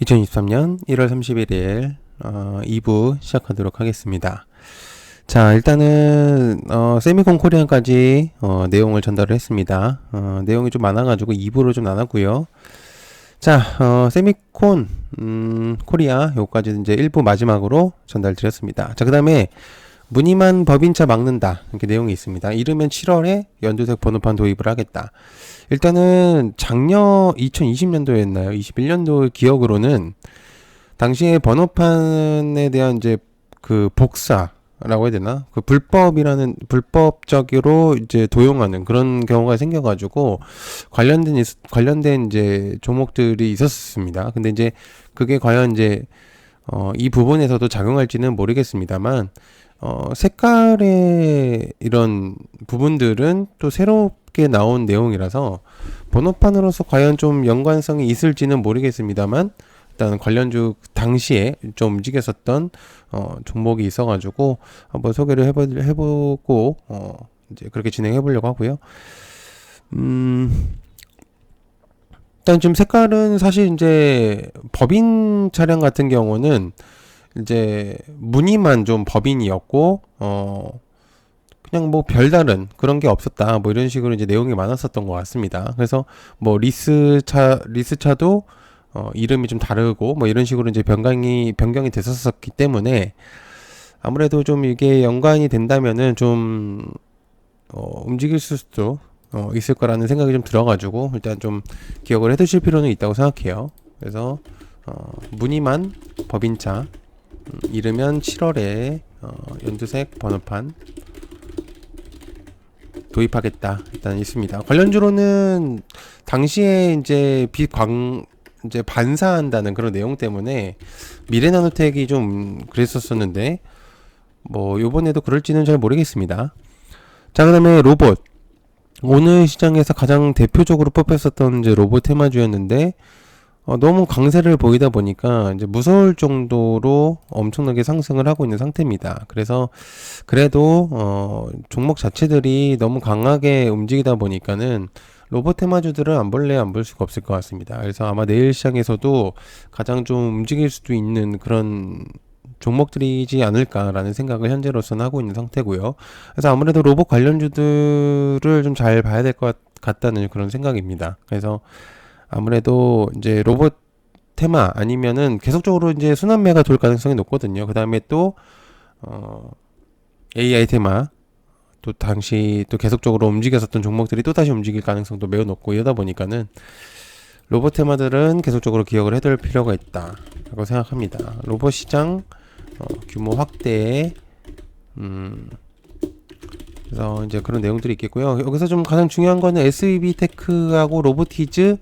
2023년 1월 31일 2부 시작하도록 하겠습니다. 자, 일단은 세미콘 코리안까지 내용을 전달을 했습니다. 내용이 좀 많아가지고 2부로 좀 나눴고요. 자, 세미콘 코리아 요까지 이제 1부 마지막으로 전달 드렸습니다. 자, 그 다음에 무늬만 법인차 막는다 이렇게 내용이 있습니다. 이르면 7월에 연두색 번호판 도입을 하겠다. 일단은 작년 2020년도였나요? 21년도 기억으로는 당시에 번호판에 대한 이제 그 복사라고 해야 되나? 그 불법적으로 이제 도용하는 그런 경우가 생겨가지고 관련된 이제 종목들이 있었습니다. 근데 이제 그게 과연 이제 이 부분에서도 작용할지는 모르겠습니다만 색깔의 이런 부분들은 또 새롭게 나온 내용이라서 번호판으로서 과연 좀 연관성이 있을지는 모르겠습니다만 일단 관련주 당시에 좀 움직였었던 종목이 있어가지고 한번 소개를 해보고 이제 그렇게 진행해 보려고 하고요. 일단 좀 색깔은 사실 이제 법인 차량 같은 경우는 이제 무늬만 좀 법인이었고 그냥 뭐 별다른 그런 게 없었다 뭐 이런 식으로 이제 내용이 많았었던 것 같습니다. 그래서 뭐 리스차도 이름이 좀 다르고 뭐 이런 식으로 이제 변경이 됐었기 때문에 아무래도 좀 이게 연관이 된다면은 좀 움직일 수도 있을 거라는 생각이 좀 들어가지고 일단 좀 기억을 해두실 필요는 있다고 생각해요. 그래서 무늬만 법인차 이르면 7월에 연두색 번호판 도입하겠다 일단 있습니다. 관련주로는 당시에 이제 이제 반사한다는 그런 내용 때문에 미래나노텍이 좀 그랬었었는데 뭐 요번에도 그럴지는 잘 모르겠습니다. 자, 그다음에 로봇 오늘 시장에서 가장 대표적으로 뽑혔었던 이제 로봇 테마주였는데 너무 강세를 보이다 보니까 이제 무서울 정도로 엄청나게 상승을 하고 있는 상태입니다. 그래서 그래도 종목 자체들이 너무 강하게 움직이다 보니까는 로봇 테마주들은 안 볼 수가 없을 것 같습니다. 그래서 아마 내일 시장에서도 가장 좀 움직일 수도 있는 그런 종목들이지 않을까라는 생각을 현재로서는 하고 있는 상태고요. 그래서 아무래도 로봇 관련주들을 좀 잘 봐야 될 것 같다는 그런 생각입니다. 그래서 아무래도 이제 로봇 테마 아니면은 계속적으로 이제 순환매가 돌 가능성이 높거든요. 그 다음에 또 AI 테마 또 당시 또 계속적으로 움직였었던 종목들이 또 다시 움직일 가능성도 매우 높고 이러다 보니까는 로봇 테마들은 계속적으로 기억을 해둘 필요가 있다라고 생각합니다. 로봇 시장 규모 확대에 그래서 이제 그런 내용들이 있겠고요. 여기서 좀 가장 중요한 거는 SEB테크하고 로보티즈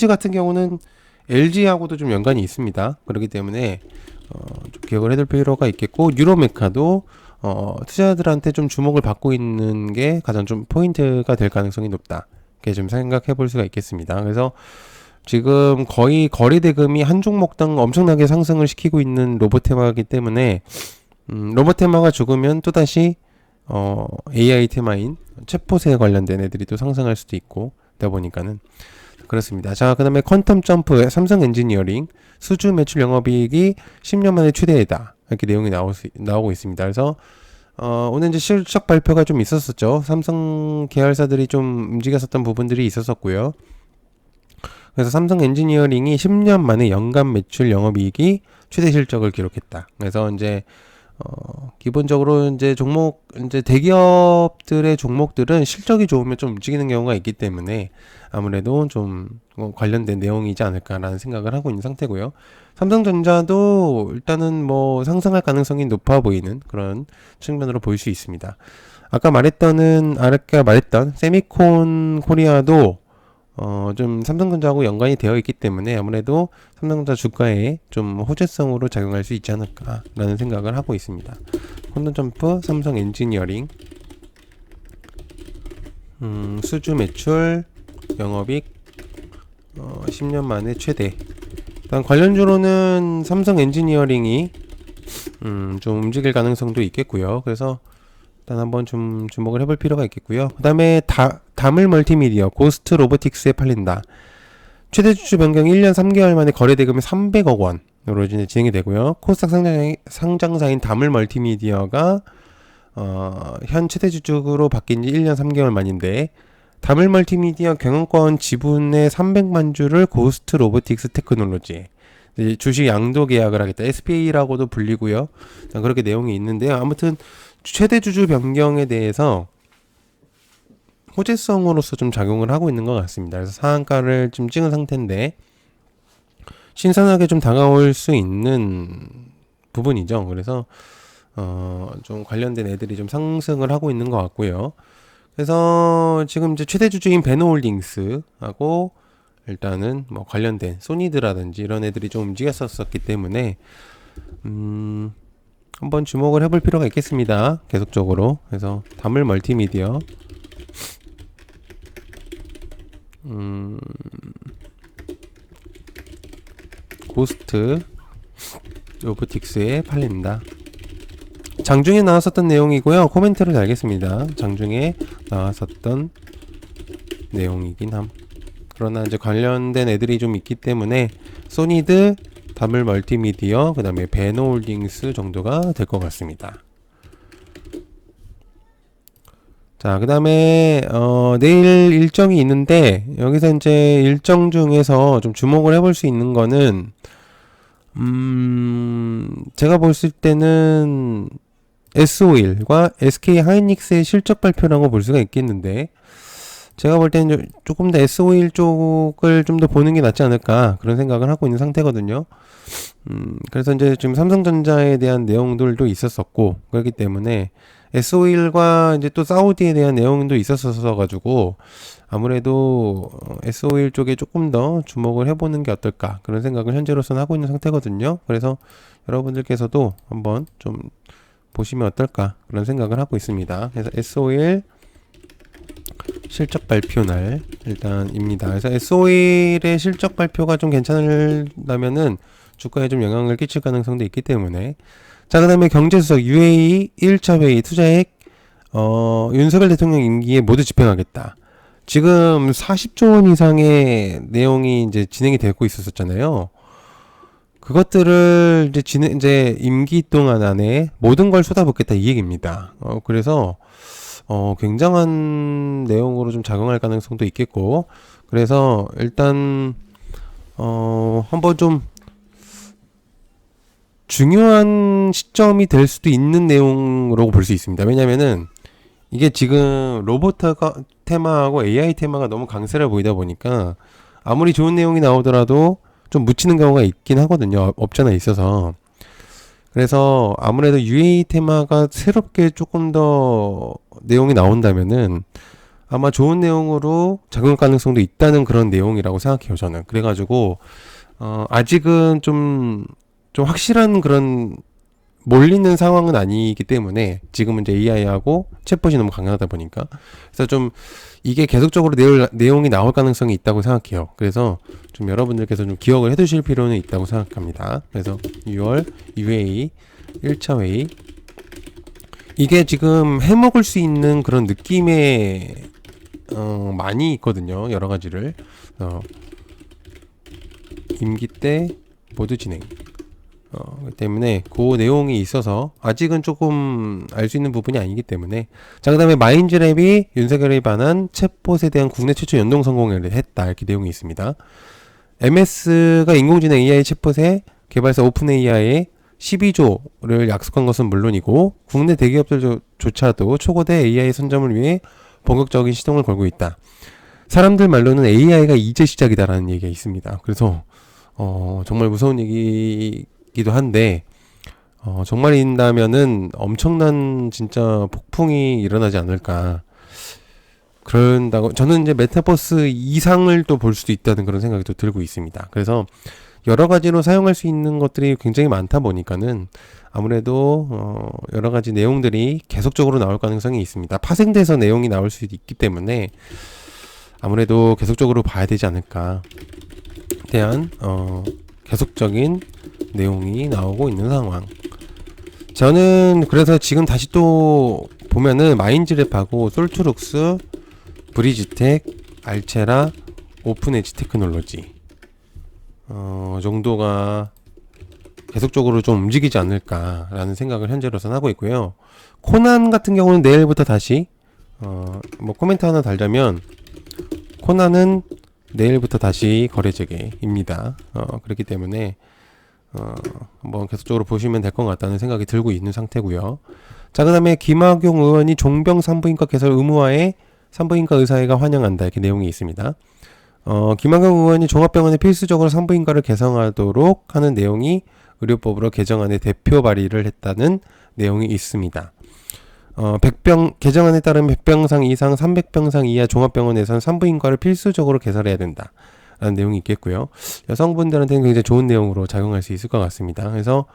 같은 경우는 LG하고도 좀 연관이 있습니다. 그렇기 때문에 좀 기억을 해둘 필요가 있겠고, 뉴로메카도 투자자들한테 좀 주목을 받고 있는 게 가장 좀 포인트가 될 가능성이 높다. 이렇게 좀 생각해 볼 수가 있겠습니다. 그래서 지금 거의 거래 대금이 한 종목당 엄청나게 상승을 시키고 있는 로봇테마이기 때문에 로봇테마가 죽으면 또다시 AI 테마인 챗봇에 관련된 애들이 또 상승할 수도 있고 그러다 보니까는 그렇습니다. 자, 그 다음에 퀀텀 점프의 삼성 엔지니어링 수주 매출 영업이익이 10년 만에 최대이다 이렇게 내용이 나오고 있습니다. 그래서 오늘 이제 실적 발표가 좀 있었었죠. 삼성 계열사들이 좀 움직였었던 부분들이 있었었고요. 그래서 삼성 엔지니어링이 10년 만에 연간 매출 영업이익이 최대 실적을 기록했다. 그래서 이제 기본적으로 이제 이제 대기업들의 종목들은 실적이 좋으면 좀 움직이는 경우가 있기 때문에 아무래도 좀 관련된 내용이지 않을까라는 생각을 하고 있는 상태고요. 삼성전자도 일단은 뭐 상승할 가능성이 높아 보이는 그런 측면으로 볼 수 있습니다. 아까 말했던 세미콘 코리아도 좀 삼성전자하고 연관이 되어 있기 때문에 아무래도 삼성전자 주가에 좀 호재성으로 작용할 수 있지 않을까라는 생각을 하고 있습니다. 콘던점프, 삼성 엔지니어링, 수주 매출, 영업이익 10년 만에 최대. 일단 관련주로는 삼성 엔지니어링이 좀 움직일 가능성도 있겠고요. 그래서 일단 한번 좀 주목을 해볼 필요가 있겠고요. 그 다음에 다물 멀티미디어 고스트 로보틱스에 팔린다. 최대 주주 변경이 1년 3개월 만에 거래 대금이 300억 원으로 이제 진행이 되고요. 코스닥 상장사인 다물 멀티미디어가 현 최대 주주로 바뀐 지 1년 3개월 만인데, 다물 멀티미디어 경영권 지분의 300만 주를 고스트 로보틱스 테크놀로지 주식 양도 계약을 하겠다. SPA라고도 불리고요. 그렇게 내용이 있는데요. 아무튼 최대 주주 변경에 대해서 호재성으로서 좀 작용을 하고 있는 것 같습니다. 그래서 상한가를 좀 찍은 상태인데 신선하게 좀 다가올 수 있는 부분이죠. 그래서 좀 관련된 애들이 좀 상승을 하고 있는 것 같고요. 그래서 지금 이제 최대 주주인 베노홀딩스하고 일단은 뭐 관련된 소니드라든지 이런 애들이 좀 움직였었기 때문에 한번 주목을 해볼 필요가 있겠습니다. 계속적으로. 그래서 다물 멀티미디어 고스트 로보틱스에 팔립니다. 장중에 나왔었던 내용이고요. 코멘트로 달겠습니다. 장중에 나왔었던 내용이긴 함. 그러나 이제 관련된 애들이 좀 있기 때문에 소니드, 다물 멀티미디어, 그 다음에 베노홀딩스 정도가 될 것 같습니다. 자, 그 다음에 내일 일정이 있는데 여기서 이제 일정 중에서 좀 주목을 해볼 수 있는 거는 제가 봤을 때는 S-오일과 SK 하이닉스의 실적 발표라고 볼 수가 있겠는데, 제가 볼 때는 조금 더 S-오일 쪽을 좀 더 보는 게 낫지 않을까 그런 생각을 하고 있는 상태거든요. 그래서 이제 지금 삼성전자에 대한 내용들도 있었었고 그렇기 때문에 S-오일과 이제 또 사우디에 대한 내용도 있었어 가지고 아무래도 S-오일 쪽에 조금 더 주목을 해보는 게 어떨까 그런 생각을 현재로서는 하고 있는 상태거든요. 그래서 여러분들께서도 한번 좀 보시면 어떨까 그런 생각을 하고 있습니다. 그래서 S-오일 실적 발표 날 일단입니다. 그래서 S-오일의 실적 발표가 좀 괜찮으려면은 주가에 좀 영향을 끼칠 가능성도 있기 때문에. 자, 그 다음에 경제수석 UAE 1차 회의 투자액 윤석열 대통령 임기에 모두 집행하겠다. 지금 40조 원 이상의 내용이 이제 진행이 되고 있었잖아요. 그것들을 이제 임기 동안 안에 모든 걸 쏟아붓겠다 이 얘기입니다. 그래서 굉장한 내용으로 좀 작용할 가능성도 있겠고, 그래서 일단 한번 좀 중요한 시점이 될 수도 있는 내용으로 볼 수 있습니다. 왜냐면은 이게 지금 로봇 테마하고 AI 테마가 너무 강세를 보이다 보니까 아무리 좋은 내용이 나오더라도 좀 묻히는 경우가 있긴 하거든요. 없잖아 있어서. 그래서 아무래도 UAE 테마가 새롭게 조금 더 내용이 나온다면은 아마 좋은 내용으로 작용할 가능성도 있다는 그런 내용이라고 생각해요, 저는. 그래가지고 아직은 좀 확실한 그런 몰리는 상황은 아니기 때문에 지금은 이제 AI하고 챗봇이 너무 강하다 보니까 그래서 좀 이게 계속적으로 내용이 나올 가능성이 있다고 생각해요. 그래서 좀 여러분들께서 좀 기억을 해두실 필요는 있다고 생각합니다. 그래서 6월 UAE 1차 회의 이게 지금 해먹을 수 있는 그런 느낌의 많이 있거든요. 여러 가지를 임기 때 모두 진행. 그렇기 때문에 그 내용이 있어서 아직은 조금 알 수 있는 부분이 아니기 때문에. 자, 그 다음에 마인즈랩이 윤석열에 반한 챗봇에 대한 국내 최초 연동 성공을 했다 이렇게 내용이 있습니다. MS가 인공지능 AI 챗봇의 개발사 오픈 AI에 12조를 약속한 것은 물론이고 국내 대기업들조차도 초거대 AI 선점을 위해 본격적인 시동을 걸고 있다. 사람들 말로는 AI가 이제 시작이다라는 얘기가 있습니다. 그래서 정말 무서운 얘기기도 한데 정말인다면은 엄청난 진짜 폭풍이 일어나지 않을까. 그런다고 저는 이제 메타버스 이상을 또 볼 수도 있다는 그런 생각이 또 들고 있습니다. 그래서 여러 가지로 사용할 수 있는 것들이 굉장히 많다 보니까는 아무래도 여러 가지 내용들이 계속적으로 나올 가능성이 있습니다. 파생돼서 내용이 나올 수 있기 때문에 아무래도 계속적으로 봐야 되지 않을까 대한 계속적인 내용이 나오고 있는 상황. 저는 그래서 지금 다시 또 보면은 마인즈랩하고 솔트룩스, 브리지텍, 알체라, 오픈엣지 테크놀로지 정도가 계속적으로 좀 움직이지 않을까라는 생각을 현재로서는 하고 있고요. 코난 같은 경우는 내일부터 다시 뭐 코멘트 하나 달자면 코난은 내일부터 다시 거래 재개입니다. 그렇기 때문에 한번 계속적으로 보시면 될 것 같다는 생각이 들고 있는 상태고요. 자, 그다음에 김학용 의원이 종병 산부인과 개설 의무화에 산부인과 의사회가 환영한다, 이렇게 내용이 있습니다. 김학용 의원이 종합병원에 필수적으로 산부인과를 개성하도록 하는 내용이 의료법으로 개정안에 대표 발의를 했다는 내용이 있습니다. 개정안에 따르면 100병상 이상 300병상 이하 종합병원에서는 산부인과를 필수적으로 개설해야 된다 라는 내용이 있겠고요. 여성분들한테는 굉장히 좋은 내용으로 작용할 수 있을 것 같습니다. 그래서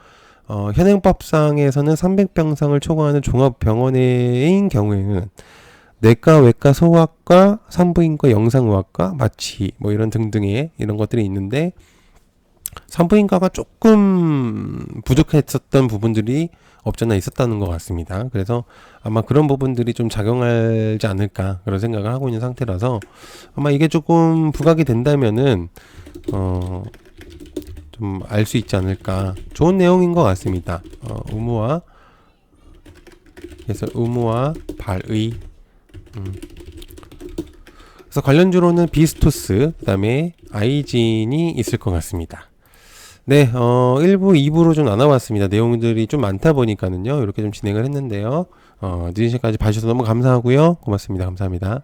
현행법상에서는 300병상을 초과하는 종합병원인 경우에는 내과, 외과, 소아과, 산부인과, 영상의학과, 마취 뭐 이런 등등의 이런 것들이 있는데 산부인과가 조금 부족했었던 부분들이 없잖아 있었다는 것 같습니다. 그래서 아마 그런 부분들이 좀 작용하지 않을까 그런 생각을 하고 있는 상태라서 아마 이게 조금 부각이 된다면은 좀 알 수 있지 않을까. 좋은 내용인 것 같습니다. 의무화 그래서 의무화 발의 그래서 관련주로는 비스토스 그다음에 아이진이 있을 것 같습니다. 네, 1부, 2부로 좀 나눠봤습니다. 내용들이 좀 많다 보니까는요, 이렇게 좀 진행을 했는데요. 늦은 시간까지 봐주셔서 너무 감사하고요. 고맙습니다. 감사합니다.